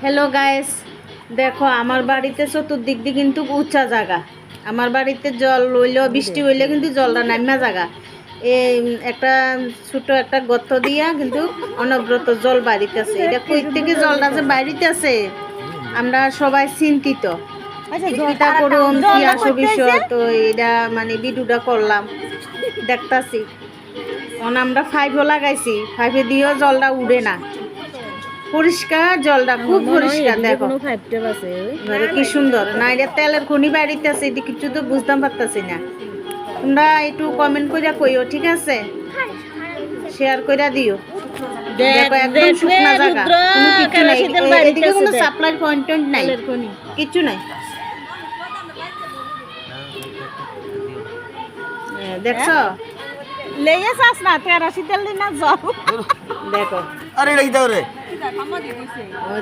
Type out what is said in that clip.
Hello guys, দেখো আমার বাড়িতে চতুর্দিক দিয়ে কিন্তু উঁচা জায়গা। আমার বাড়িতে জল লইলেও বৃষ্টি হইলে কিন্তু জলটা নামা জায়গা। এই একটা ছোট একটা গর্ত দিয়া কিন্তু অনবরত জল বাড়িতেছে। এটা কই থেকে জলটা যে বাড়িতেছে আমরা সবাই চিন্তিত। চিন্তা করুন কি আসো বিষয়, তো এটা মানে ভিডিওটা করলাম দেখতাছি। কারণ আমরা ফাইভও লাগাইছি, ফাইভে দিয়েও জলটা উড়ে না, পরিষ্কার জলটা খুব পরিষ্কার। দেখো কি সুন্দর না, এটা তেলের খনি বাড়িতে আছে, এটা কিছু তো বুঝতাম পারতাছি না। তোমরা একটু কমেন্ট করে কইও, ঠিক আছে? শেয়ার করে দিও। দেখো একদম শুকনা জায়গা, কোনো কিছু নাই, এদিকে কোনো সাপ্লাই পয়েন্ট নাই, কিছু নাই। দেখছো লেগে চাস না তেরা শীতেল দিন না যাও দেখো আরে এটা কি দাও রে